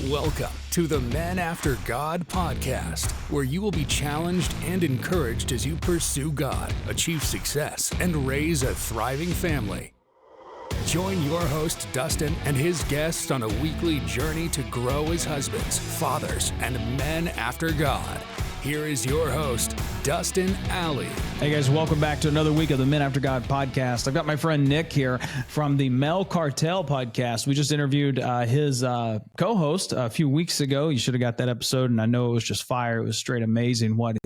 Welcome to the Men After God podcast, where you will be challenged and encouraged as you pursue God, achieve success, and raise a thriving family. Join your host, Dustin, and his guests on a weekly journey to grow as husbands, fathers, and men after God. Here is your host, Dustin Alley. Hey guys, welcome back to another week of the Men After God podcast. I've got my friend Nick here from the Cartel podcast. We just interviewed his co-host a few weeks ago. You should have got that episode, and I know it was just fire. It was straight amazing what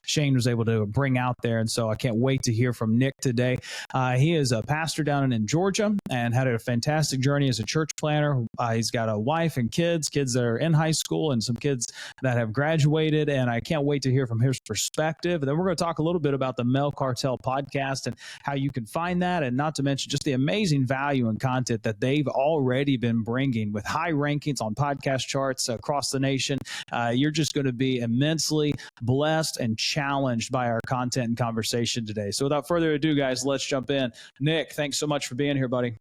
Shane was able to bring out there, and so I can't wait to hear from Nick today. He is a pastor down in Georgia and had a fantastic journey as a church planter. He's got a wife and kids that are in high school and some kids that have graduated, and I can't wait to hear from his perspective. And then we're going to talk a little bit about the Cartel podcast and how you can find that, and not to mention just the amazing value and content that they've already been bringing with high rankings on podcast charts across the nation. You're just going to be immensely blessed and challenged by our content and conversation today. So without further ado, guys, let's jump in. Nick, thanks so much for being here, buddy.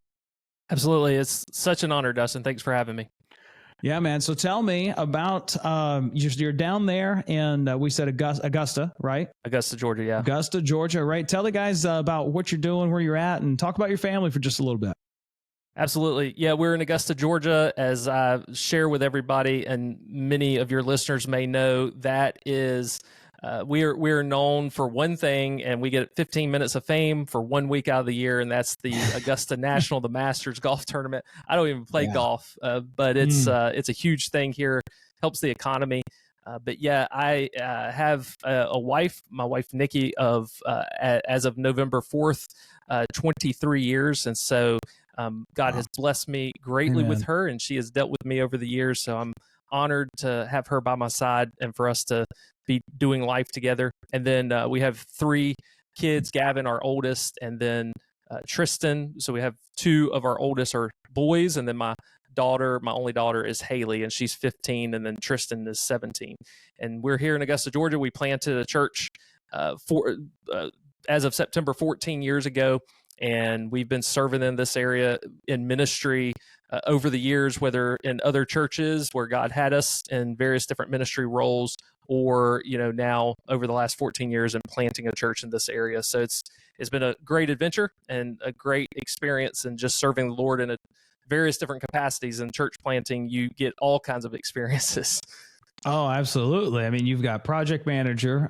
Absolutely. It's such an honor, Dustin. Thanks for having me. Yeah, man. So tell me about, you're down there in, we said Augusta, right? Augusta, Georgia, yeah. Augusta, Georgia, right? Tell the guys about what you're doing, where you're at, and talk about your family for just a little bit. Absolutely. Yeah, we're in Augusta, Georgia, as I share with everybody, and many of your listeners may know, that is... we're known for one thing, and we get 15 minutes of fame for 1 week out of the year, and that's the Augusta National, the Masters golf tournament. I don't even play golf, but it's a huge thing here, helps the economy. But yeah, I have a wife, my wife Nikki, of as of November 4th, 23 years, and so God has blessed me greatly with her, and she has dealt with me over the years. So I'm honored to have her by my side and for us to be doing life together. And then we have 3 kids, Gavin, our oldest, and then Tristan. So we have 2 of our oldest are boys, and then my only daughter is Haley, and she's 15, and then Tristan is 17. And we're here in Augusta, Georgia. We planted a church as of September 14 years ago, and we've been serving in this area in ministry over the years, whether in other churches where God had us in various different ministry roles, or now over the last 14 years in planting a church in this area. So it's been a great adventure and a great experience, and just serving the Lord in various different capacities. In church planting, you get all kinds of experiences. Oh, absolutely. I mean, you've got project manager,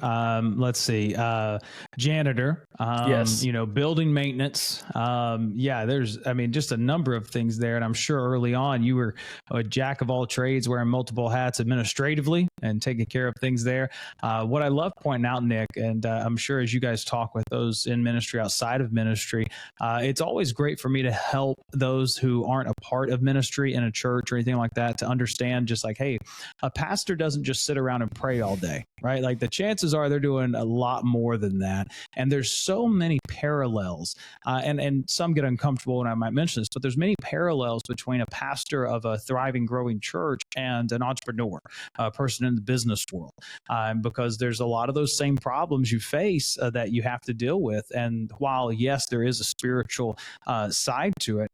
janitor, yes. Building maintenance. There's just a number of things there. And I'm sure early on you were a jack of all trades, wearing multiple hats administratively and taking care of things there. What I love pointing out, Nick, and I'm sure as you guys talk with those in ministry, outside of ministry, it's always great for me to help those who aren't a part of ministry in a church or anything like that to understand, just like, hey, a pastor doesn't just sit around and pray all day, right? Like, the chances are they're doing a lot more than that. And there's so many parallels, and some get uncomfortable when I might mention this, but there's many parallels between a pastor of a thriving, growing church and an entrepreneur, a person in the business world, because there's a lot of those same problems you face that you have to deal with. And while, yes, there is a spiritual side to it,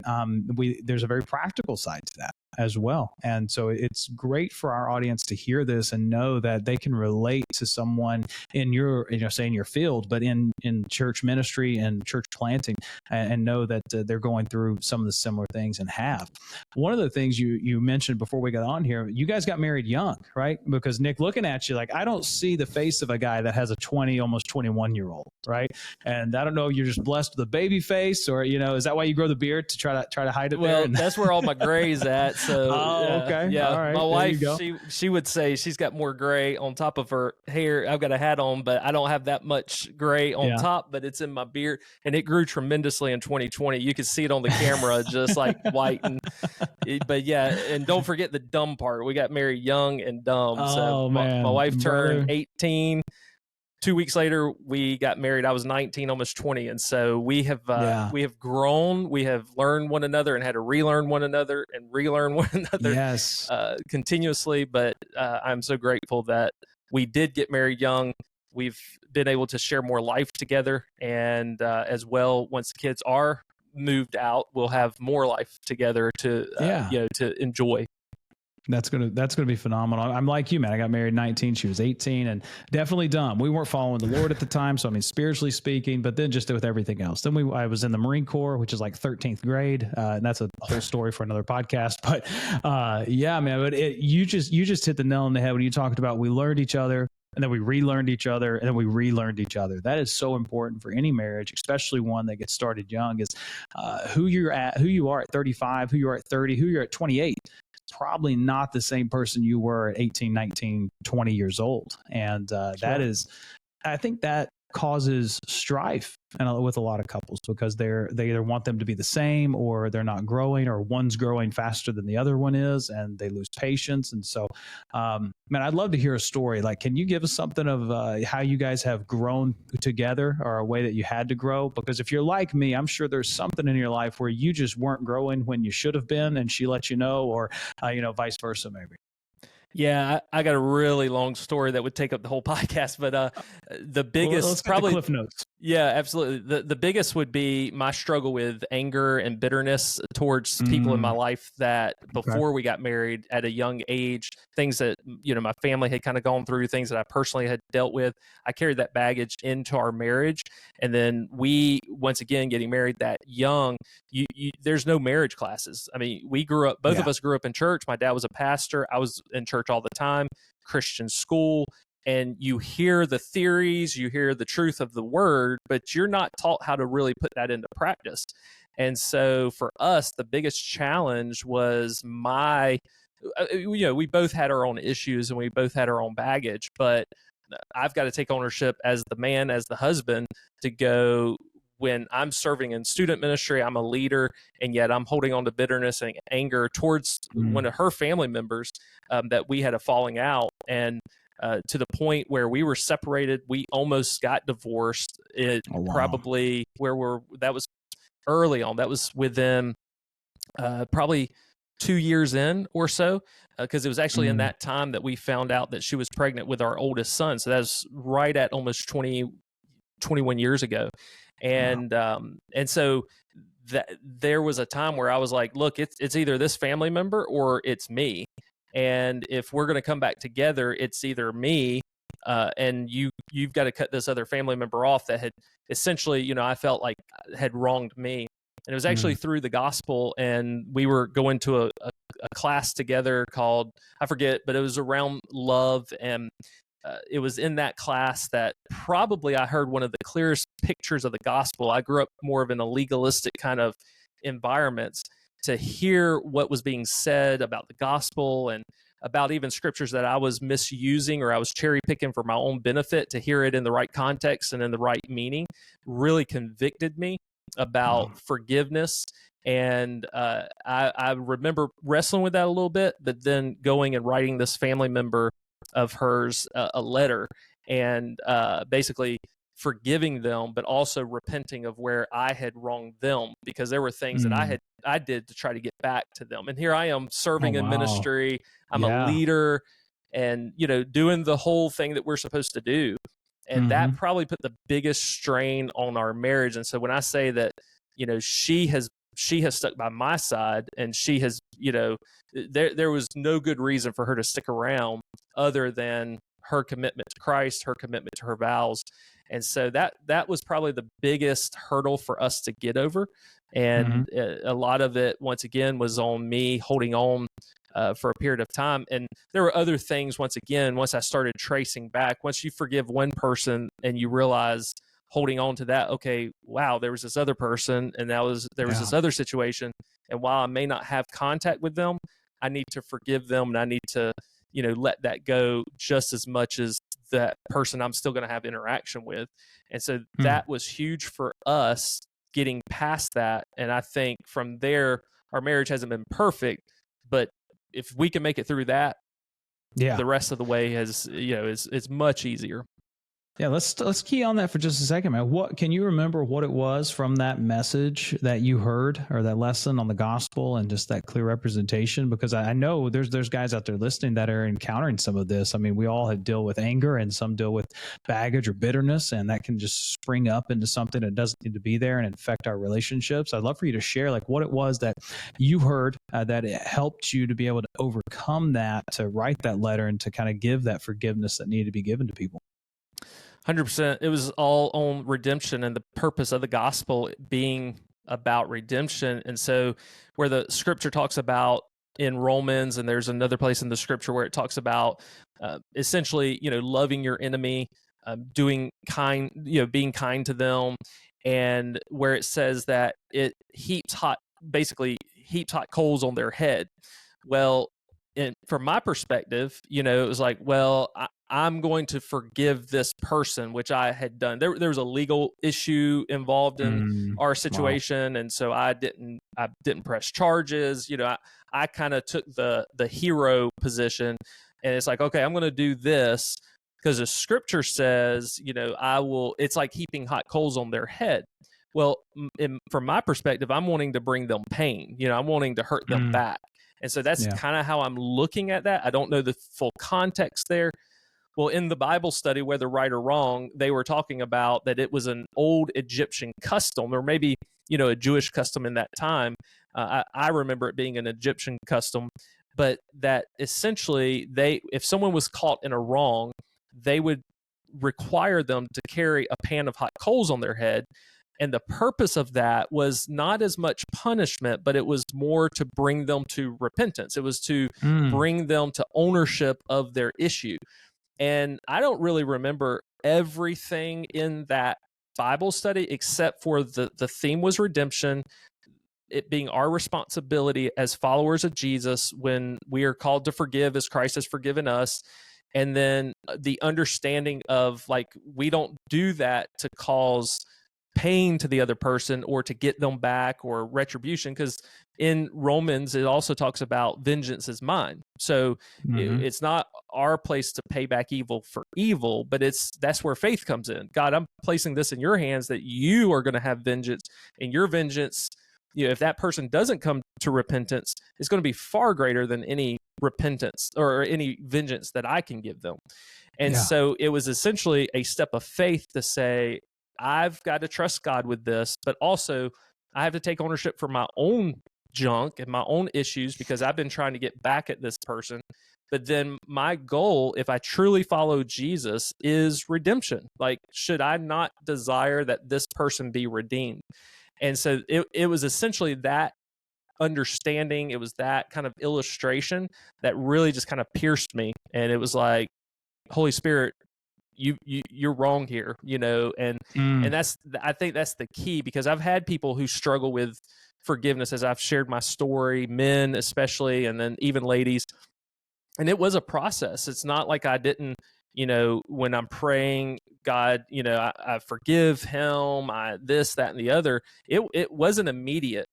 there's a very practical side to that as well. And so it's great for our audience to hear this and know that they can relate to someone in your, say in your field, but in church ministry and church planting, and know that they're going through some of the similar things and have. One of the things you mentioned before we got on here, you guys got married young, right? Because Nick, looking at you, like, I don't see the face of a guy that has a 20, almost 21-year-old, right? And I don't know if you're just blessed with a baby face, or, is that why you grow the beard, to try to hide it? Well, that's where all my gray's at. So, okay. Yeah. All right. My wife, she would say she's got more gray on top of her hair. I've got a hat on, but I don't have that much gray on top, but it's in my beard, and it grew tremendously in 2020. You could see it on the camera, just like white. But yeah, and don't forget the dumb part. We got married young and dumb. My wife turned 18. 2 weeks later, we got married. I was 19, almost 20. And so we have grown. We have learned one another and had to relearn one another and relearn one another continuously. But I'm so grateful that we did get married young. We've been able to share more life together. And as well, once the kids are moved out, we'll have more life together to to enjoy. That's gonna be phenomenal. I'm like you, man. I got married 19. She was 18, and definitely dumb. We weren't following the Lord at the time, so I mean, spiritually speaking. But then just with everything else, then I was in the Marine Corps, which is like 13th grade, and that's a whole story for another podcast. But yeah, man. But you just hit the nail on the head when you talked about we learned each other. And then we relearned each other, and then we relearned each other. That is so important for any marriage, especially one that gets started young. Is who you are at 35, who you are at 30, who you're at 28. Probably not the same person you were at 18, 19, 20 years old. And that is, I think that causes strife with a lot of couples because they either want them to be the same or they're not growing, or one's growing faster than the other one is and they lose patience. And so, man, I'd love to hear a story. Like, can you give us something of how you guys have grown together, or a way that you had to grow? Because if you're like me, I'm sure there's something in your life where you just weren't growing when you should have been, and she let you know, or, vice versa, maybe. Yeah, I got a really long story that would take up the whole podcast, but the biggest, let's probably the cliff notes. Yeah, absolutely. The biggest would be my struggle with anger and bitterness towards people in my life that before we got married at a young age, things that, my family had kind of gone through, things that I personally had dealt with. I carried that baggage into our marriage. And then once again, getting married that young, there's no marriage classes. I mean, both of us grew up in church. My dad was a pastor. I was in church all the time, Christian school. And you hear the theories, you hear the truth of the word, but you're not taught how to really put that into practice. And so for us, the biggest challenge was we both had our own issues and we both had our own baggage, but I've got to take ownership as the man, as the husband, to go, when I'm serving in student ministry, I'm a leader, and yet I'm holding on to bitterness and anger towards one of her family members that we had a falling out. And to the point where we were separated. We almost got divorced. Probably that was early on. That was within probably 2 years in or so, because it was actually in that time that we found out that she was pregnant with our oldest son. So that was right at almost 21 years ago. And so that there was a time where I was like, look, it's either this family member or it's me. And if we're going to come back together, it's either me and you've got to cut this other family member off that had essentially, I felt like had wronged me. And it was actually through the gospel, and we were going to a class together called, I forget, but it was around love. And it was in that class that probably I heard one of the clearest pictures of the gospel. I grew up more of in a legalistic kind of environments. To hear what was being said about the gospel and about even scriptures that I was misusing or I was cherry picking for my own benefit, to hear it in the right context and in the right meaning really convicted me about forgiveness. And I remember wrestling with that a little bit, but then going and writing this family member of hers a letter and basically forgiving them, but also repenting of where I had wronged them, because there were things that I did to try to get back to them. And here I am serving in ministry. I'm a leader and, doing the whole thing that we're supposed to do. And that probably put the biggest strain on our marriage. And so when I say that, she has stuck by my side, and she has, there was no good reason for her to stick around other than her commitment to Christ, her commitment to her vows. And so that was probably the biggest hurdle for us to get over. And a lot of it, once again, was on me holding on for a period of time. And there were other things, once again, once I started tracing back, once you forgive one person and you realize holding on to that, okay, wow, there was this other person and there was this other situation. And while I may not have contact with them, I need to forgive them, and I need to, let that go just as much as that person I'm still going to have interaction with. And so that was huge for us getting past that. And I think from there, our marriage hasn't been perfect, but if we can make it through that, the rest of the way is much easier. Yeah, let's key on that for just a second, man. What can you remember what it was from that message that you heard, or that lesson on the gospel, and just that clear representation? Because I know there's guys out there listening that are encountering some of this. I mean, we all have deal with anger, and some deal with baggage or bitterness, and that can just spring up into something that doesn't need to be there and affect our relationships. I'd love for you to share like what it was that you heard that it helped you to be able to overcome that, to write that letter, and to kind of give that forgiveness that needed to be given to people. 100%. It was all on redemption and the purpose of the gospel being about redemption. And so where the scripture talks about in Romans, and there's another place in the scripture where it talks about essentially, loving your enemy, doing kind, being kind to them. And where it says that it basically heaps hot coals on their head. Well, from my perspective, it was like, well, I'm going to forgive this person, which I had done. There was a legal issue involved in our situation, wow. And so I didn't press charges. I kind of took the hero position, and it's like, okay, I'm going to do this because the scripture says, I will. It's like heaping hot coals on their head. Well, from my perspective, I'm wanting to bring them pain. I'm wanting to hurt them back. And so that's kind of how I'm looking at that. I don't know the full context there. Well, in the Bible study, whether right or wrong, they were talking about that it was an old Egyptian custom, or maybe, a Jewish custom in that time. I remember it being an Egyptian custom, but that essentially if someone was caught in a wrong, they would require them to carry a pan of hot coals on their head. And the purpose of that was not as much punishment, but it was more to bring them to repentance. It was to bring them to ownership of their issue. And I don't really remember everything in that Bible study, except for the theme was redemption, it being our responsibility as followers of Jesus when we are called to forgive as Christ has forgiven us. And then the understanding of like, we don't do that to cause pain to the other person or to get them back or retribution, because in Romans it also talks about vengeance is mine. So it's not our place to pay back evil for evil, but that's where faith comes in. God, I'm placing this in your hands that you are going to have vengeance, and your vengeance, if that person doesn't come to repentance, is going to be far greater than any repentance or any vengeance that I can give them. And so it was essentially a step of faith to say, I've got to trust God with this, but also I have to take ownership for my own junk and my own issues, because I've been trying to get back at this person. But then my goal, if I truly follow Jesus, is redemption. Like, should I not desire that this person be redeemed? And so it was essentially that understanding. It was that kind of illustration that really just kind of pierced me. And it was like, Holy Spirit, you're wrong here, and I think that's the key, because I've had people who struggle with forgiveness as I've shared my story, men especially, and then even ladies. And it was a process. It's not like I didn't, when I'm praying, God, I forgive him, this, that, and the other. It wasn't immediate,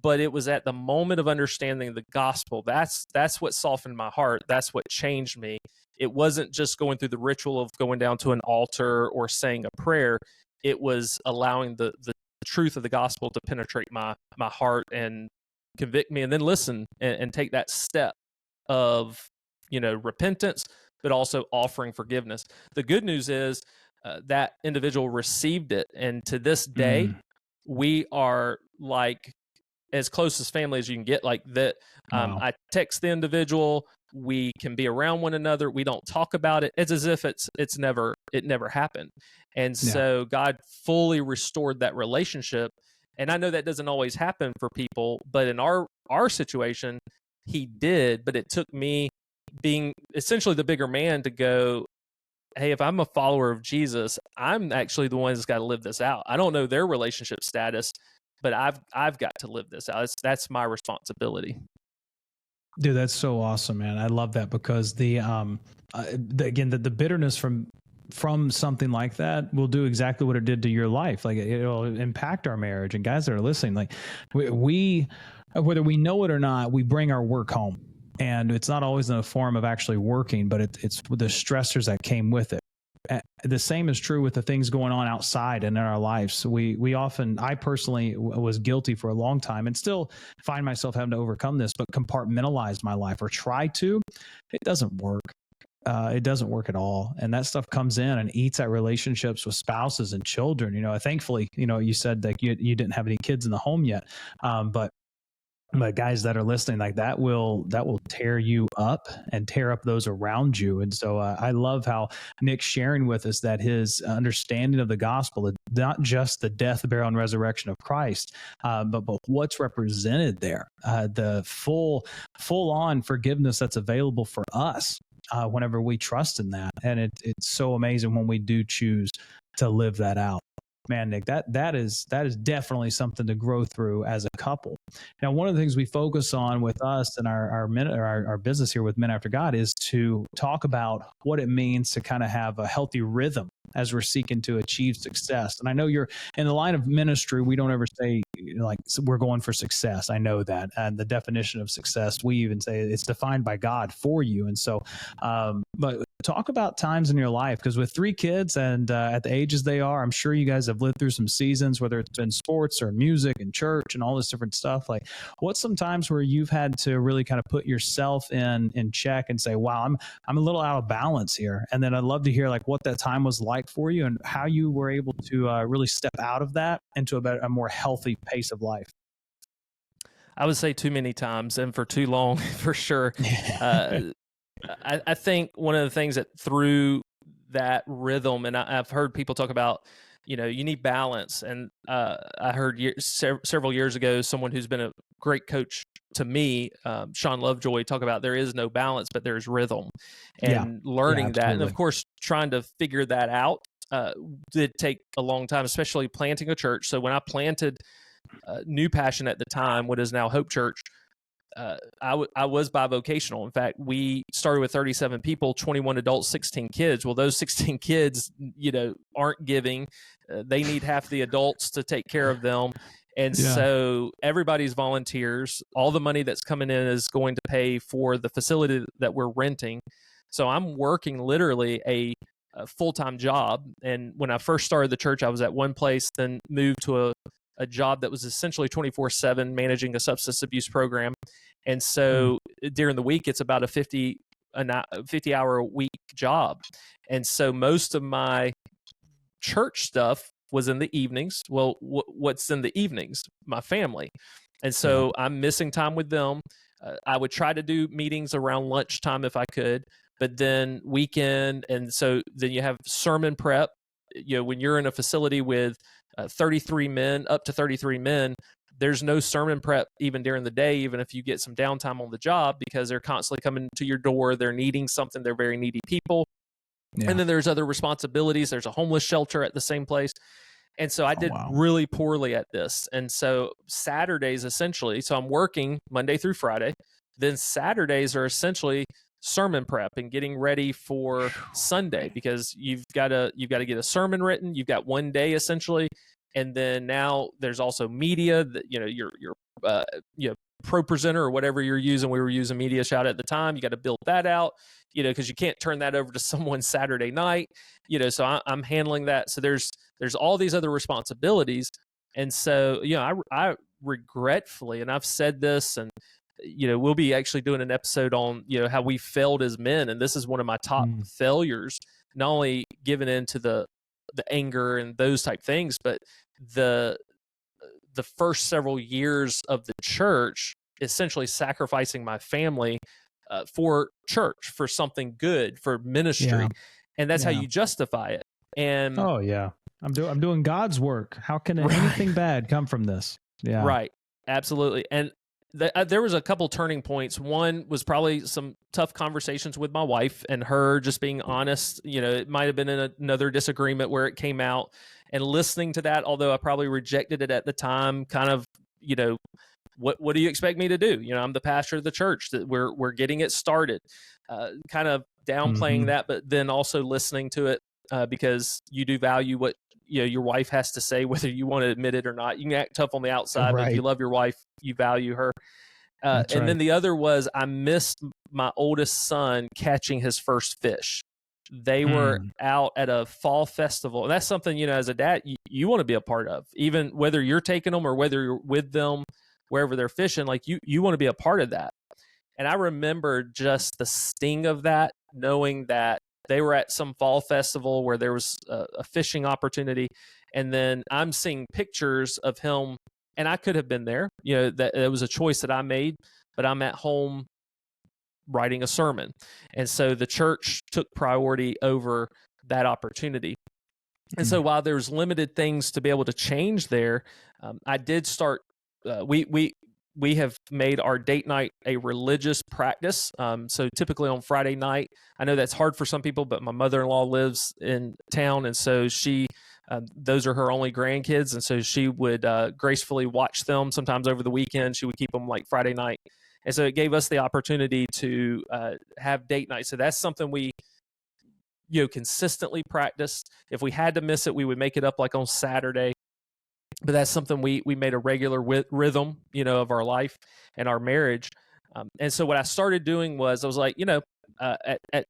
but it was at the moment of understanding the gospel. That's what softened my heart. That's what changed me. It wasn't just going through the ritual of going down to an altar or saying a prayer. It was allowing the truth of the gospel to penetrate my heart and convict me, and then listen and take that step of, repentance, but also offering forgiveness. The good news is that individual received it. And to this day, we are like as close as family as you can get. Like that, wow. I text the individual. We can be around one another. We don't talk about it. It's as if it never happened. And so God fully restored that relationship. And I know that doesn't always happen for people, but in our situation, he did. But it took me being essentially the bigger man to go, hey, if I'm a follower of Jesus, I'm actually the one that's got to live this out. I don't know their relationship status, but I've got to live this out. That's my responsibility. Dude, that's so awesome, man. I love that, because the bitterness from something like that will do exactly what it did to your life. Like, it'll impact our marriage. And guys that are listening, like we whether we know it or not, we bring our work home, and it's not always in the form of actually working, but it's the stressors that came with it. the same is true with the things going on outside and in our lives. We often, I personally was guilty for a long time and still find myself having to overcome this, but compartmentalize my life or try to. It doesn't work. It doesn't work at all. And that stuff comes in and eats at relationships with spouses and children. Thankfully, you said that you didn't have any kids in the home yet. But guys that are listening, like that will tear you up and tear up those around you. And so I love how Nick's sharing with us that his understanding of the gospel, not just the death, burial, and resurrection of Christ, but what's represented there, the full on forgiveness that's available for us whenever we trust in that. And it's so amazing when we do choose to live that out. Man, Nick, that is definitely something to grow through as a couple. Now, one of the things we focus on with us and our business here with Men After God is to talk about what it means to kind of have a healthy rhythm as we're seeking to achieve success. And I know you're in the line of ministry. We don't ever say like we're going for success. I know that. And the definition of success, we even say it's defined by God for you. And so, but talk about times in your life, because with 3 kids and at the ages they are, I'm sure you guys have lived through some seasons, whether it's been sports or music and church and all this different stuff. Like, what's some times where you've had to really kind of put yourself in check and say, wow, I'm a little out of balance here. And then I'd love to hear like what that time was like for you and how you were able to really step out of that into a more healthy pace of life. I would say too many times and for too long, for sure. I think one of the things that threw that rhythm, and I've heard people talk about, you need balance. And I heard several years ago, someone who's been a great coach to me, Sean Lovejoy, talk about there is no balance, but there's rhythm, and learning that. And of course, trying to figure that out did take a long time, especially planting a church. So when I planted New Passion at the time, what is now Hope Church, I was bivocational. In fact, we started with 37 people, 21 adults, 16 kids. Well, those 16 kids, aren't giving. They need half the adults to take care of them. And so everybody's volunteers. All the money that's coming in is going to pay for the facility that we're renting. So I'm working literally a full-time job. And when I first started the church, I was at one place, then moved to a job that was essentially 24/7 managing a substance abuse program. And so during the week, it's about a 50-hour a week job. And so most of my church stuff was in the evenings. Well, what's in the evenings? My family. And so I'm missing time with them. I would try to do meetings around lunchtime if I could, but then weekend. And so then you have sermon prep. When you're in a facility with 33 men, up to 33 men, there's no sermon prep even during the day, even if you get some downtime on the job, because they're constantly coming to your door. They're needing something. They're very needy people. Yeah. And then there's other responsibilities. There's a homeless shelter at the same place. And so I did really poorly at this. And so Saturdays, essentially, so I'm working Monday through Friday. Then Saturdays are essentially sermon prep and getting ready for Sunday, because you've got to get a sermon written. You've got one day essentially. And then now there's also media that, your Pro Presenter or whatever you're using. We were using Media Shout at the time. You got to build that out, because you can't turn that over to someone Saturday night, so I'm handling that. So there's all these other responsibilities. And so, I regretfully, and I've said this, and, we'll be actually doing an episode on, how we failed as men. And this is one of my top failures, not only giving into the anger and those type things, but the first several years of the church, essentially sacrificing my family for church, for something good, for ministry. And that's how you justify it. And I'm doing God's work. How can anything bad come from this? Yeah. Right. Absolutely. And there was a couple turning points. One was probably some tough conversations with my wife and her just being honest. It might have been in another disagreement where it came out, and listening to that, although I probably rejected it at the time, kind of, what do you expect me to do? I'm the pastor of the church, that we're getting it started, kind of downplaying that, but then also listening to it because you do value what your wife has to say, whether you want to admit it or not. You can act tough on the outside, but if you love your wife, you value her. Then the other was I missed my oldest son catching his first fish. They were out at a fall festival. And that's something, as a dad, you want to be a part of, even whether you're taking them or whether you're with them, wherever they're fishing, like you want to be a part of that. And I remember just the sting of that, knowing that they were at some fall festival where there was a fishing opportunity. And then I'm seeing pictures of him, and I could have been there, that it was a choice that I made, but I'm at home writing a sermon. And so the church took priority over that opportunity. And so while there's limited things to be able to change there, I did start, we have made our date night a religious practice. So typically on Friday night, I know that's hard for some people, but my mother-in-law lives in town. And so those are her only grandkids. And so she would gracefully watch them. Sometimes over the weekend, she would keep them like Friday night. And so it gave us the opportunity to have date night. So that's something we, consistently practiced. If we had to miss it, we would make it up like on Saturday. But that's something we made a regular rhythm, of our life and our marriage. And so what I started doing was I was like, at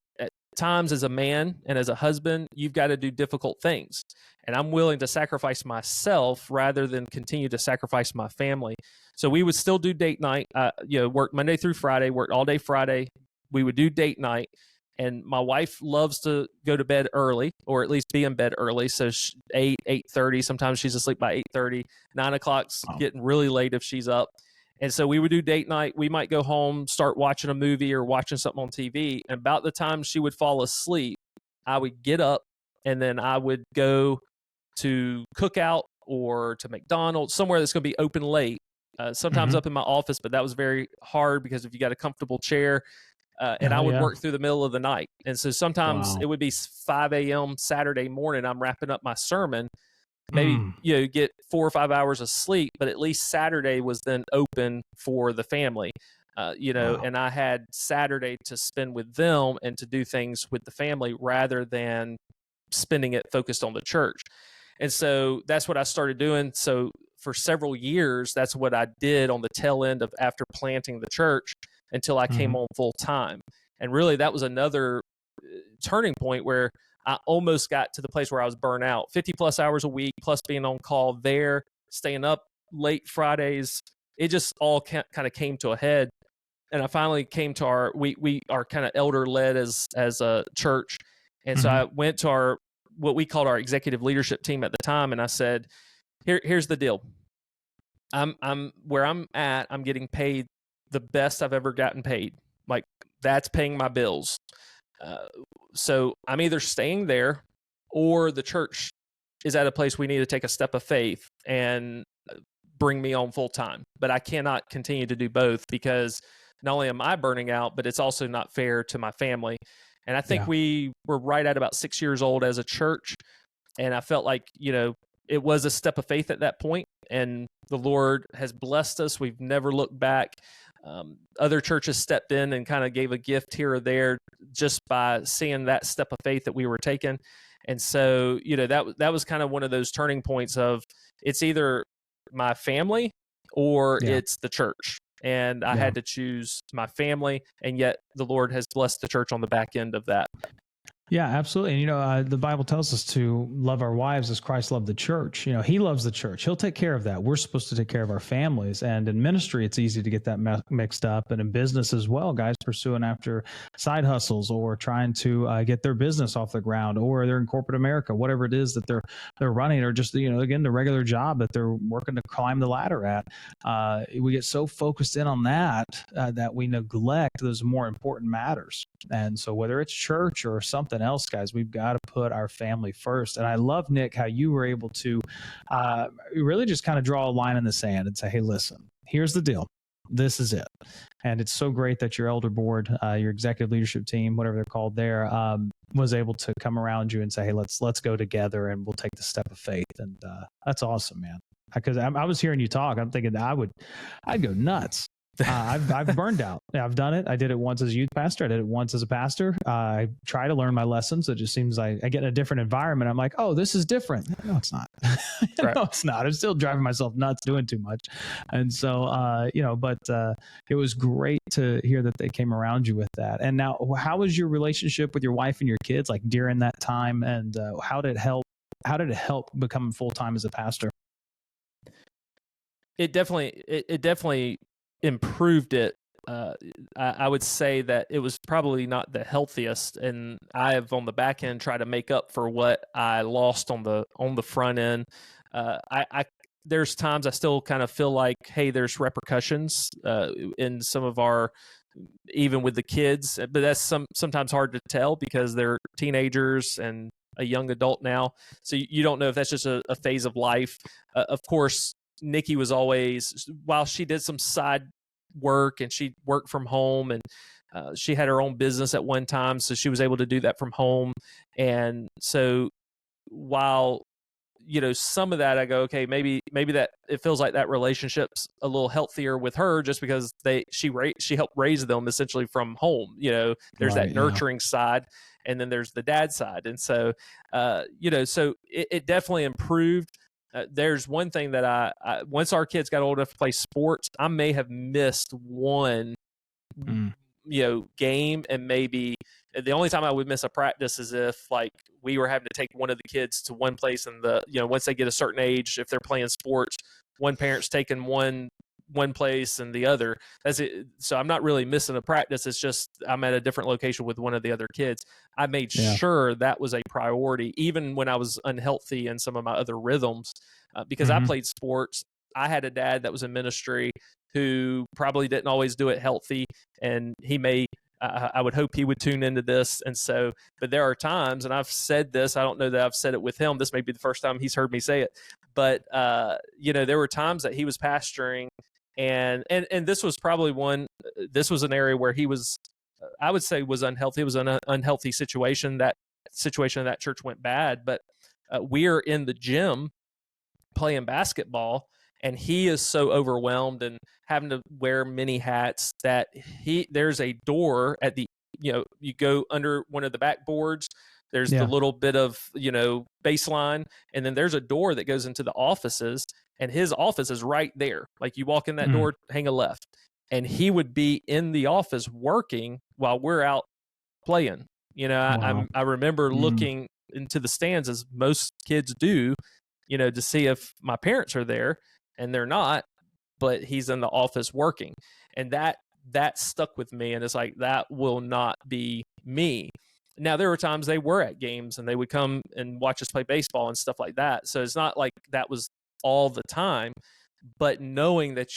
times as a man and as a husband, you've got to do difficult things. And I'm willing to sacrifice myself rather than continue to sacrifice my family. So we would still do date night, work Monday through Friday, work all day Friday. We would do date night. And my wife loves to go to bed early, or at least be in bed early. So 8:30, sometimes she's asleep by 8:30, 9 o'clock's getting really late if she's up. And so we would do date night. We might go home, start watching a movie or watching something on TV. And about the time she would fall asleep, I would get up and then I would go to Cookout or to McDonald's, somewhere that's going to be open late. Sometimes up in my office, but that was very hard because if you got a comfortable chair, and I would work through the middle of the night. And so sometimes it would be 5 a.m. Saturday morning. I'm wrapping up my sermon, maybe, get 4 or 5 hours of sleep, but at least Saturday was then open for the family, and I had Saturday to spend with them and to do things with the family rather than spending it focused on the church. And so that's what I started doing. So for several years, that's what I did on the tail end of after planting the church until I came on full time. And really that was another turning point where I almost got to the place where I was burnt out, 50 plus hours a week, plus being on call there, staying up late Fridays. It just all kind of came to a head. And I finally came to we are kind of elder led as a church. And so I went to what we called our executive leadership team at the time. And I said, here's the deal. I'm where I'm at. I'm getting paid the best I've ever gotten paid. Like that's paying my bills. So I'm either staying there or the church is at a place we need to take a step of faith and bring me on full time. But I cannot continue to do both because not only am I burning out, but it's also not fair to my family. And I think we were right at about 6 years old as a church. And I felt like, it was a step of faith at that point, and the Lord has blessed us. We've never looked back. Other churches stepped in and kind of gave a gift here or there just by seeing that step of faith that we were taking. And so, that was kind of one of those turning points of it's either my family or it's the church. And I had to choose my family, and yet the Lord has blessed the church on the back end of that. Yeah, absolutely. And, the Bible tells us to love our wives as Christ loved the church. He loves the church. He'll take care of that. We're supposed to take care of our families. And in ministry, it's easy to get that mixed up. And in business as well, guys pursuing after side hustles or trying to get their business off the ground, or they're in corporate America, whatever it is that they're running, or just, again, the regular job that they're working to climb the ladder at. We get so focused in on that that we neglect those more important matters. And so whether it's church or something else, guys, we've got to put our family first. And I love, Nick, how you were able to really just kind of draw a line in the sand and say, hey, listen, here's the deal. This is it. And it's so great that your elder board, your executive leadership team, whatever they're called there, was able to come around you and say, hey, let's go together and we'll take the step of faith. And that's awesome, man. Because I was hearing you talk. I'm thinking I'd go nuts. I've burned out. I've done it. I did it once as a youth pastor. I did it once as a pastor. I try to learn my lessons. It just seems like I get in a different environment. I'm like, oh, this is different. No, it's not. Right. No, it's not. I'm still driving myself nuts doing too much. And so, but it was great to hear that they came around you with that. And now, how was your relationship with your wife and your kids like during that time? And how did it help? How did it help becoming full-time as a pastor? It definitely improved it. I would say that it was probably not the healthiest, and I have on the back end tried to make up for what I lost on the front end. There's times I still kind of feel like, hey, there's repercussions in some of our, even with the kids, but that's sometimes hard to tell because they're teenagers and a young adult now, so you don't know if that's just a phase of life. Of course, Nikki was always, while she did some side work and she worked from home, and she had her own business at one time, so she was able to do that from home. And so while, some of that I go, okay, maybe that it feels like that relationship's a little healthier with her just because she helped raise them essentially from home. There's that nurturing side, and then there's the dad side. And so, so it definitely improved. There's one thing that I once our kids got old enough to play sports, I may have missed one, game, and maybe the only time I would miss a practice is if like we were having to take one of the kids to one place, and once they get a certain age, if they're playing sports, one parent's taking one place and the other. That's it. So I'm not really missing a practice. It's just I'm at a different location with one of the other kids. I made sure that was a priority, even when I was unhealthy in some of my other rhythms, because I played sports. I had a dad that was in ministry who probably didn't always do it healthy, and he may. I would hope he would tune into this. And so, but there are times, and I've said this, I don't know that I've said it with him. This may be the first time he's heard me say it, but there were times that he was pastoring, and this was probably this was an area where he was, I would say, was unhealthy. It was an unhealthy situation. That situation in that church went bad, but we're in the gym playing basketball, and he is so overwhelmed and having to wear many hats that there's a door at the, you go under one of the backboards. There's the little bit of, baseline, and then there's a door that goes into the offices, and his office is right there. Like you walk in that door, hang a left, and he would be in the office working while we're out playing. Wow. I remember looking into the stands, as most kids do, to see if my parents are there, and they're not, but he's in the office working. And that stuck with me. And it's like, that will not be me. Now, there were times they were at games and they would come and watch us play baseball and stuff like that. So it's not like that was all the time, but knowing that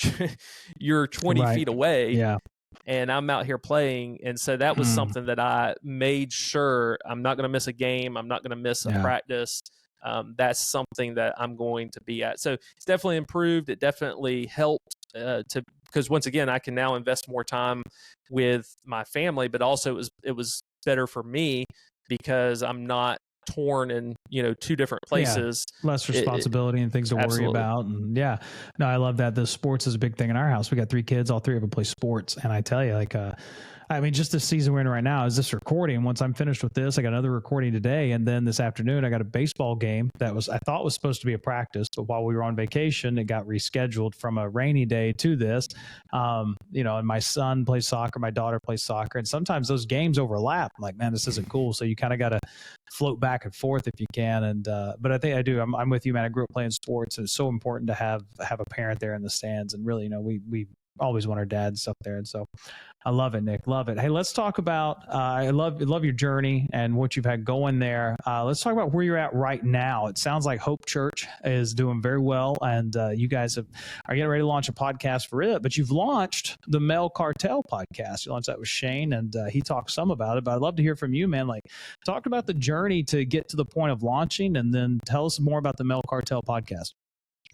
you're 20 feet away and I'm out here playing. And so that was something that I made sure I'm not going to miss a game. I'm not going to miss a practice. That's something that I'm going to be at. So it's definitely improved. It definitely helped because once again, I can now invest more time with my family, but also it was better for me because I'm not torn in, two different places. Less responsibility and things to worry about. And no, I love that. The sports is a big thing in our house. We got 3 kids, all 3 of them play sports. And I tell you, like, just the season we're in right now is this recording. Once I'm finished with this, I got another recording today. And then this afternoon, I got a baseball game that I thought was supposed to be a practice, but while we were on vacation, it got rescheduled from a rainy day to this. And my son plays soccer, my daughter plays soccer. And sometimes those games overlap. I'm like, man, this isn't cool. So you kind of got to float back and forth if you can. And, but I think I do. I'm with you, man. I grew up playing sports, and it's so important to have a parent there in the stands. And really, we always want our dads up there. And so I love it, Nick. Love it. Hey, let's talk about, I love your journey and what you've had going there. Let's talk about where you're at right now. It sounds like Hope Church is doing very well. And you guys are getting ready to launch a podcast for it, but you've launched the Male Cartel podcast. You launched that with Shane, and he talked some about it, but I'd love to hear from you, man. Like, talk about the journey to get to the point of launching, and then tell us more about the Male Cartel podcast.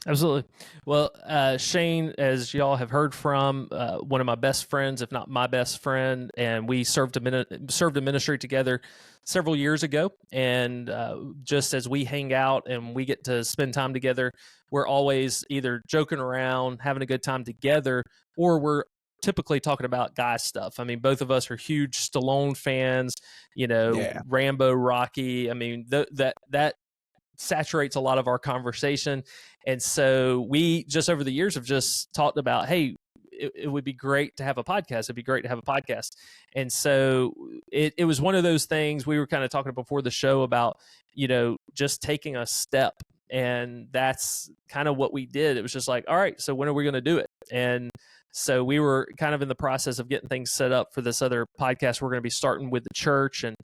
Absolutely. Well, Shane, as y'all have heard from, one of my best friends, if not my best friend, and we served a ministry together several years ago. And just as we hang out and we get to spend time together, we're always either joking around, having a good time together, or we're typically talking about guy stuff. I mean, both of us are huge Stallone fans, Rambo, Rocky. I mean, that saturates a lot of our conversation. And so we just over the years have just talked about, hey, it would be great to have a podcast. It'd be great to have a podcast. And so it was one of those things we were kind of talking before the show about, just taking a step. And that's kind of what we did. It was just like, all right, so when are we going to do it? And so we were kind of in the process of getting things set up for this other podcast. We're going to be starting with the church, and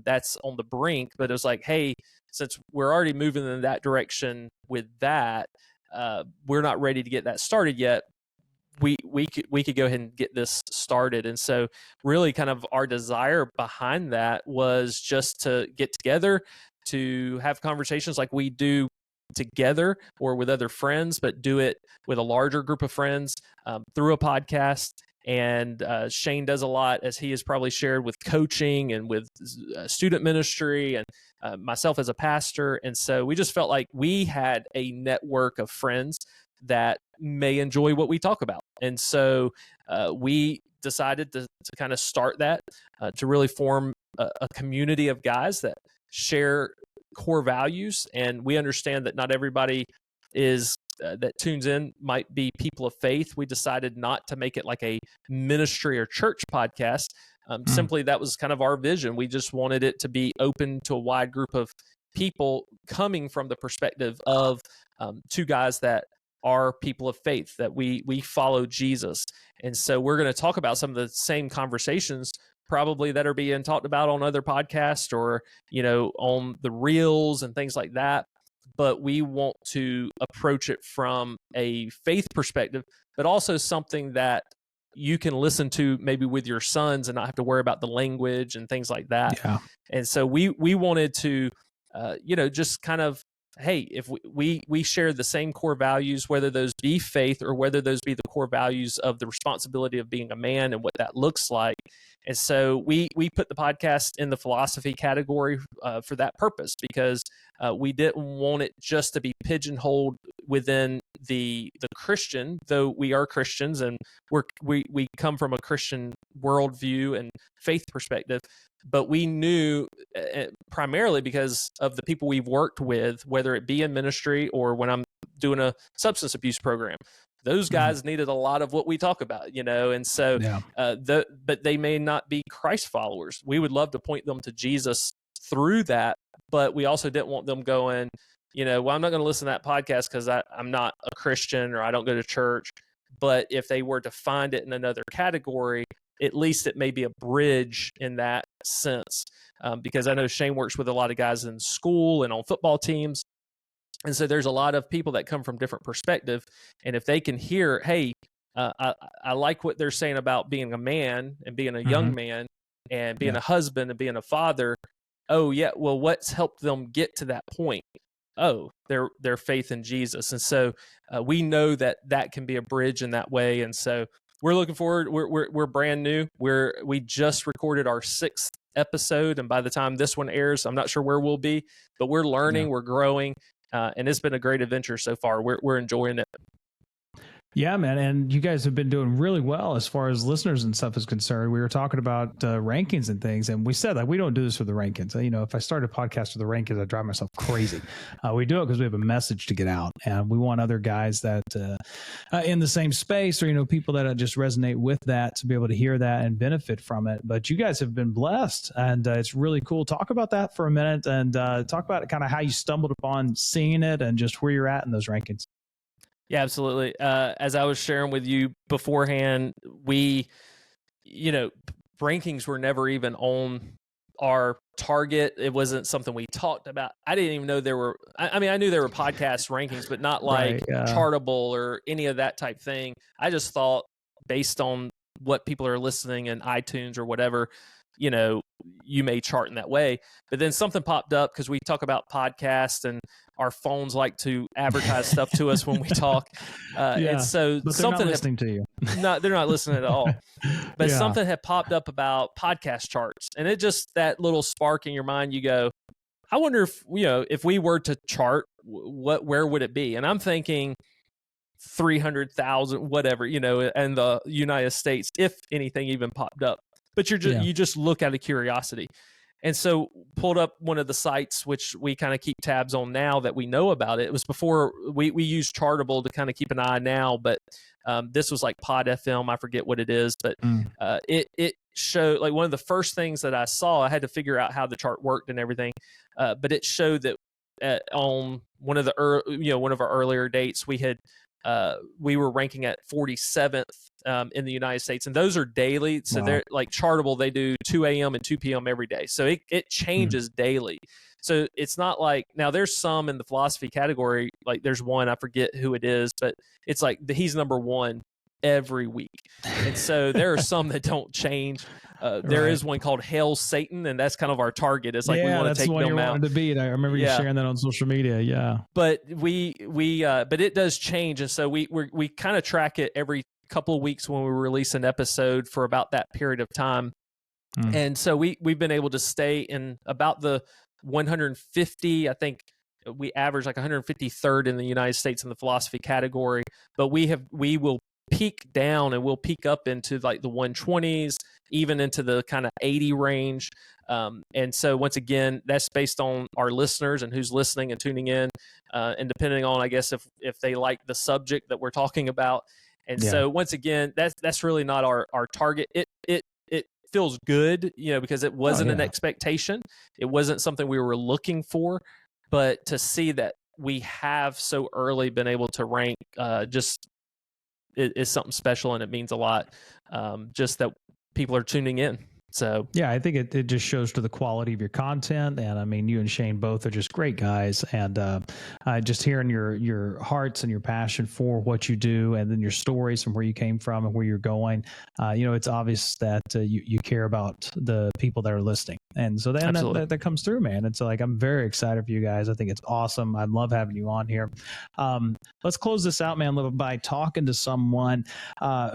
that's on the brink. But it was like, hey, since we're already moving in that direction with that, we're not ready to get that started yet. We could go ahead and get this started. And so really kind of our desire behind that was just to get together, to have conversations like we do together or with other friends, but do it with a larger group of friends through a podcast. And Shane does a lot, as he has probably shared, with coaching and with student ministry, and myself as a pastor. And so we just felt like we had a network of friends that may enjoy what we talk about. And so we decided to kind of start that, to really form a community of guys that share core values. And we understand that not everybody is that tunes in might be people of faith. We decided not to make it like a ministry or church podcast. Simply, that was kind of our vision. We just wanted it to be open to a wide group of people coming from the perspective of two guys that are people of faith, that we follow Jesus. And so we're going to talk about some of the same conversations probably that are being talked about on other podcasts or, on the reels and things like that. But we want to approach it from a faith perspective, but also something that you can listen to maybe with your sons and not have to worry about the language and things like that. Yeah. And so we wanted to, just kind of, hey, if we share the same core values, whether those be faith or whether those be the core values of the responsibility of being a man and what that looks like. And so we put the podcast in the philosophy category for that purpose, because we didn't want it just to be pigeonholed within the Christian, though we are Christians and we come from a Christian worldview and faith perspective. But we knew, primarily because of the people we've worked with, whether it be in ministry or when I'm doing a substance abuse program, those guys needed a lot of what we talk about, and so, but they may not be Christ followers. We would love to point them to Jesus through that, but we also didn't want them going, well, I'm not going to listen to that podcast because I'm not a Christian or I don't go to church. But if they were to find it in another category, at least it may be a bridge in that sense, because I know Shane works with a lot of guys in school and on football teams. And so there's a lot of people that come from different perspective. And if they can hear, hey, I like what they're saying about being a man and being a young man and being a husband and being a father. Oh, yeah. Well, what's helped them get to that point? Oh, their faith in Jesus. And so we know that can be a bridge in that way. And so we're looking forward. We're brand new. We just recorded our 6th episode, and by the time this one airs, I'm not sure where we'll be, but we're learning, we're growing, and it's been a great adventure so far. We're enjoying it. Yeah, man. And you guys have been doing really well as far as listeners and stuff is concerned. We were talking about rankings and things, and we said that we don't do this for the rankings. If I start a podcast for the rankings, I drive myself crazy. We do it because we have a message to get out, and we want other guys that in the same space or, people that just resonate with that to be able to hear that and benefit from it. But you guys have been blessed, and it's really cool. Talk about that for a minute and talk about kind of how you stumbled upon seeing it and just where you're at in those rankings. Yeah, absolutely. As I was sharing with you beforehand, we, rankings were never even on our target. It wasn't something we talked about. I didn't even know there were, I knew there were podcast rankings, but not like Chartable or any of that type thing. I just thought based on what people are listening in iTunes or whatever, you may chart in that way. But then something popped up because we talk about podcasts and our phones like to advertise stuff to us when we talk. And so but they're not listening to you. No, they're not listening at all. But something had popped up about podcast charts, and it just, that little spark in your mind, you go, I wonder if we were to chart, where would it be? And I'm thinking 300,000, whatever, and the United States, if anything even popped up. But you just look out of curiosity. And so pulled up one of the sites, which we kind of keep tabs on now that we know about it. It was before we used Chartable to kind of keep an eye now, but this was like Pod FM. I forget what it is, but it showed, like, one of the first things that I saw, I had to figure out how the chart worked and everything. But it showed that on one of our earlier dates, we were ranking at 47th in the United States, and those are daily. So they're like Chartable, they do 2 a.m. and 2 p.m. every day. So it changes daily. So it's not like, now there's some in the philosophy category, like there's one, I forget who it is, but it's like he's number one every week. And so there are some that don't change. There is one called Hail Satan, and that's kind of our target. It's like, we want to take them out. Yeah, that's the one you wanted to beat. I remember you sharing that on social media. Yeah. But but it does change. And so we kind of track it every couple of weeks when we release an episode for about that period of time. And so we've been able to stay in about the 150, I think we average like 153rd in the United States in the philosophy category, but we will peak down, and we'll peak up into like the 120s, even into the kind of 80 range. And so once again, that's based on our listeners and who's listening and tuning in, and depending on, I guess, if they like the subject that we're talking about. And so once again, that's really not our target. It feels good, because it wasn't an expectation. It wasn't something we were looking for, but to see that we have so early been able to rank, just is something special, and it means a lot, just that people are tuning in. So yeah, I think it just shows to the quality of your content. And I mean, you and Shane both are just great guys. And just hearing your hearts and your passion for what you do, and then your stories from where you came from and where you're going, it's obvious that you care about the people that are listening. And so that comes through, man. It's like, I'm very excited for you guys. I think it's awesome. I love having you on here. Let's close this out, man, by talking to someone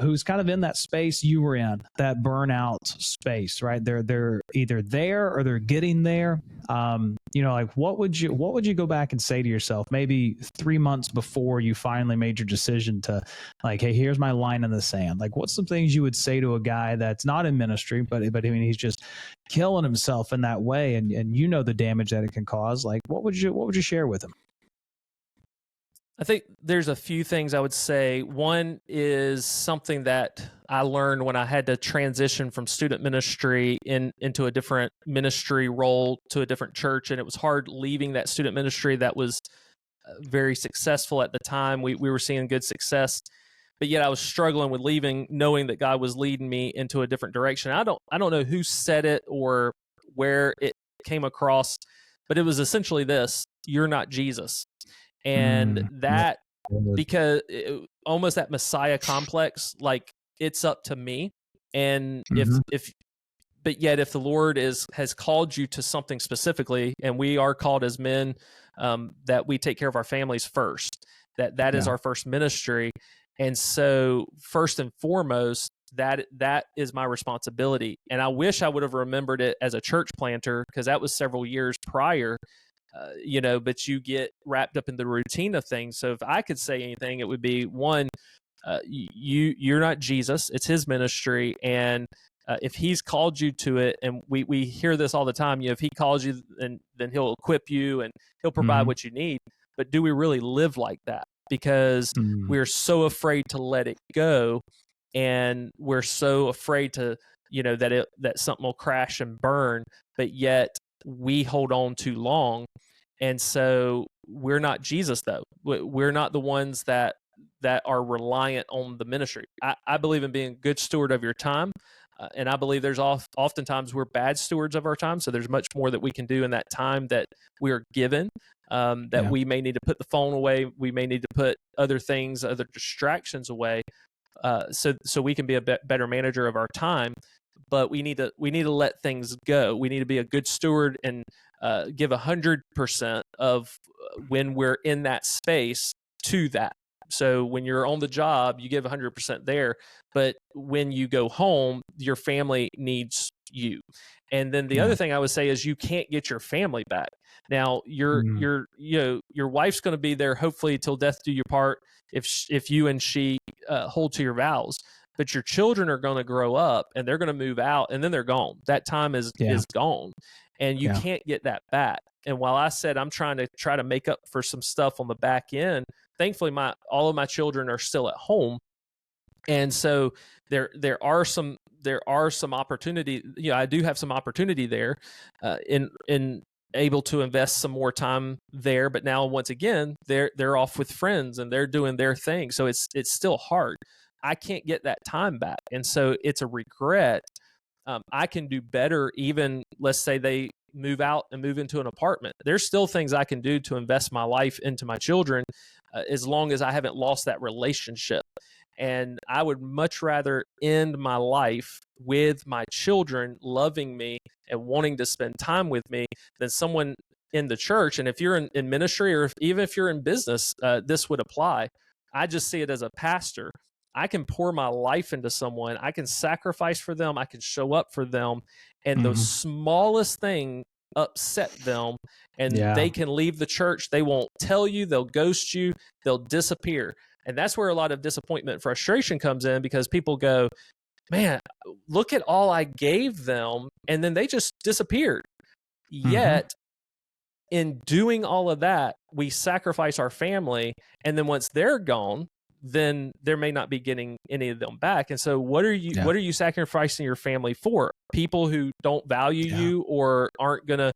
who's kind of in that space you were in, that burnout space. Right, they're either there or they're getting there. Like, what would you go back and say to yourself maybe 3 months before you finally made your decision to, like, hey, here's my line in the sand? Like, what's some things you would say to a guy that's not in ministry, but I mean, he's just killing himself in that way, and the damage that it can cause? Like, what would you share with him? I think there's a few things I would say. One is something that I learned when I had to transition from student ministry into a different ministry role to a different church. And it was hard leaving that student ministry that was very successful at the time. We were seeing good success, but yet I was struggling with leaving, knowing that God was leading me into a different direction. I don't know who said it or where it came across, but it was essentially this: you're not Jesus. And that, because almost that Messiah complex, like, it's up to me. And but yet if the Lord has called you to something specifically, and we are called as men, that we take care of our families first, that is our first ministry. And so first and foremost, that is my responsibility. And I wish I would have remembered it as a church planter, because that was several years prior. But you get wrapped up in the routine of things. So if I could say anything, it would be, one, you're not Jesus. It's his ministry. And if he's called you to it, and we hear this all the time, if he calls you, then he'll equip you and he'll provide what you need. But do we really live like that? Because we're so afraid to let it go. And we're so afraid to, that something will crash and burn, but yet we hold on too long. And so we're not Jesus, though. We're not the ones that are reliant on the ministry. I believe in being a good steward of your time. And I believe there's oftentimes we're bad stewards of our time. So there's much more that we can do in that time that we are given, we may need to put the phone away. We may need to put other things, other distractions away, so we can be a better manager of our time. But we need to let things go. We need to be a good steward and give 100% of when we're in that space to that. So when you're on the job, you give 100% there. But when you go home, your family needs you. And then the other thing I would say is you can't get your family back. Now your wife's going to be there hopefully till death do you part if you and she hold to your vows. But your children are going to grow up and they're going to move out and then they're gone. That time is gone, and you can't get that back. And while I said I'm trying to make up for some stuff on the back end, thankfully all of my children are still at home, and so there are some opportunity. I do have some opportunity there in able to invest some more time there. But now once again they're off with friends and they're doing their thing, so it's still hard. I can't get that time back, and so it's a regret. I can do better. Even let's say they move out and move into an apartment. There's still things I can do to invest my life into my children, as long as I haven't lost that relationship. And I would much rather end my life with my children loving me and wanting to spend time with me than someone in the church. And if you're in ministry, or even if you're in business, this would apply. I just see it as a pastor. I can pour my life into someone. I can sacrifice for them. I can show up for them. And the smallest thing upset them, and they can leave the church. They won't tell you. They'll ghost you. They'll disappear. And that's where a lot of disappointment and frustration comes in, because people go, man, look at all I gave them, and then they just disappeared. Yet, in doing all of that, we sacrifice our family, and then once they're gone, then there may not be getting any of them back. And so what are you sacrificing your family for? People who don't value you or aren't going to,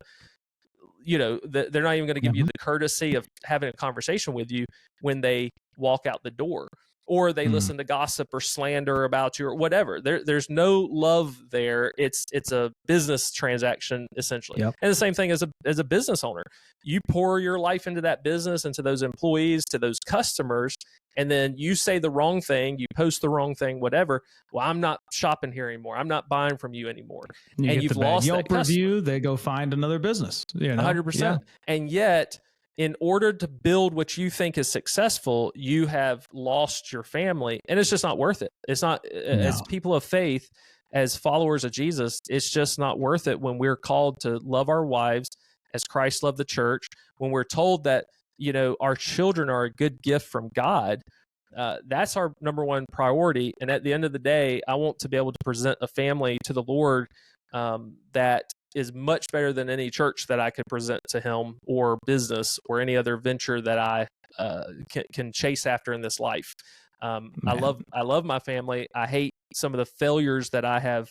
they're not even going to give you the courtesy of having a conversation with you when they walk out the door, or they listen to gossip or slander about you or whatever. There's no love there. It's a business transaction essentially. And the same thing as a business owner. You pour your life into that business, into those employees, to those customers, and then you say the wrong thing, you post the wrong thing, whatever. Well, I'm not shopping here anymore. I'm not buying from you anymore. And you've lost Yelp that customer. review, they go find another business. 100%. And yet, in order to build what you think is successful, you have lost your family, and it's just not worth it. It's not, as people of faith, as followers of Jesus, it's just not worth it when we're called to love our wives as Christ loved the church, when we're told that, our children are a good gift from God. That's our number one priority. And at the end of the day, I want to be able to present a family to the Lord that is much better than any church that I could present to him, or business, or any other venture that I can chase after in this life. I love my family. I hate some of the failures that I have,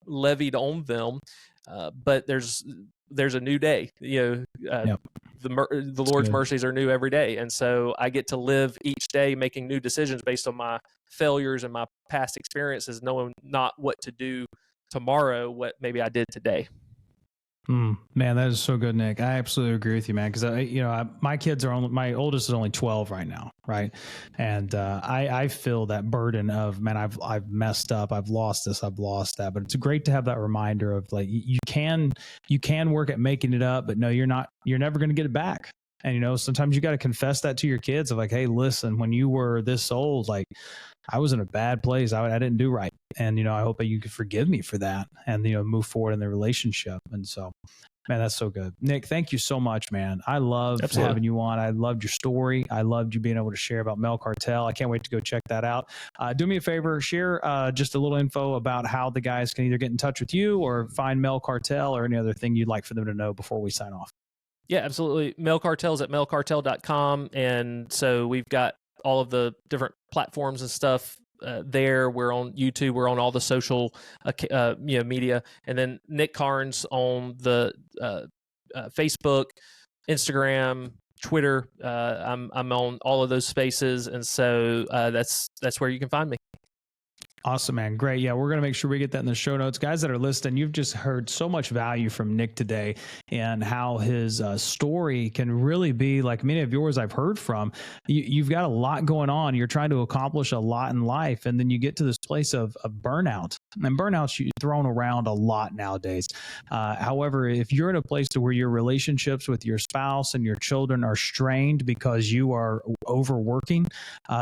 levied on them. But there's a new day. The Lord's mercies are new every day, and so I get to live each day making new decisions based on my failures and my past experiences, knowing not what to do tomorrow, what maybe I did today. Man, that is so good, Nick. I absolutely agree with you, man. Because my oldest is only 12 right now, right? And I feel that burden of, man, I've messed up, I've lost this, I've lost that. But it's great to have that reminder of, like, you can work at making it up, but no, you're never going to get it back. And sometimes you got to confess that to your kids of, like, hey, listen, when you were this old, like, I was in a bad place. I didn't do right. And, I hope that you could forgive me for that and, move forward in the relationship. And so, man, that's so good. Nick, thank you so much, man. I loved having you on. I loved your story. I loved you being able to share about Male Cartel. I can't wait to go check that out. Do me a favor, share just a little info about how the guys can either get in touch with you or find Male Cartel, or any other thing you'd like for them to know before we sign off. Yeah, absolutely. Male Cartel's at malecartel.com. And so we've got all of the different platforms and stuff there. We're on YouTube. We're on all the social media. And then Nick Carnes on the Facebook, Instagram, Twitter. I'm on all of those spaces. And so that's where you can find me. Awesome, man. Great. Yeah, we're going to make sure we get that in the show notes. Guys that are listening, you've just heard so much value from Nick today, and how his story can really be like many of yours I've heard from. You've got a lot going on. You're trying to accomplish a lot in life, and then you get to this place of burnout. And burnout's thrown around a lot nowadays. However, if you're in a place where your relationships with your spouse and your children are strained because you are overworking,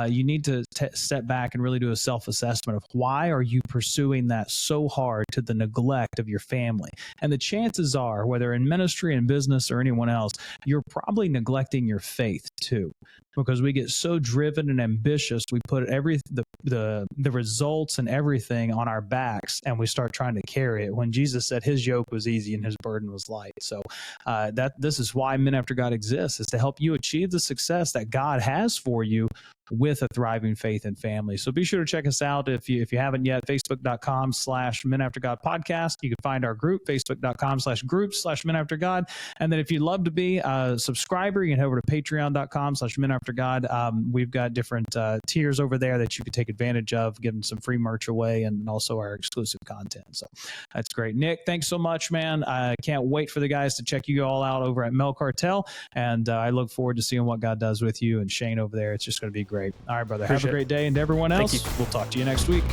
you need to step back and really do a self-assessment of Why are you pursuing that so hard to the neglect of your family? And the chances are, whether in ministry and business or anyone else, you're probably neglecting your faith too, because we get so driven and ambitious. We put the results and everything on our backs, and we start trying to carry it, when Jesus said his yoke was easy and his burden was light. So this is why Men After God exists, is to help you achieve the success that God has for you with a thriving faith and family. So be sure to check us out if you haven't yet. Facebook.com/Men After God podcast. You can find our group, Facebook.com/groups/Men After God. And then if you'd love to be a subscriber, you can head over to Patreon.com/Men After God. We've got different tiers over there that you can take advantage of, giving some free merch away, and also our exclusive content. So that's great. Nick, thanks so much, man. I can't wait for the guys to check you all out over at Cartel. And I look forward to seeing what God does with you and Shane over there. It's just going to be great. All right, brother. Have a great day. And to everyone else, we'll talk to you next week.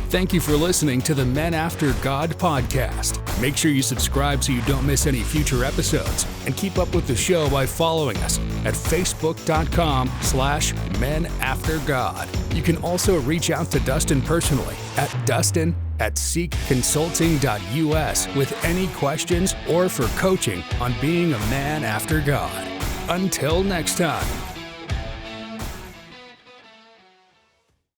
Thank you for listening to the Men After God podcast. Make sure you subscribe so you don't miss any future episodes, and keep up with the show by following us at facebook.com/Men After God. You can also reach out to Dustin personally at dustin@seekconsulting.us with any questions or for coaching on being a man after God. Until next time.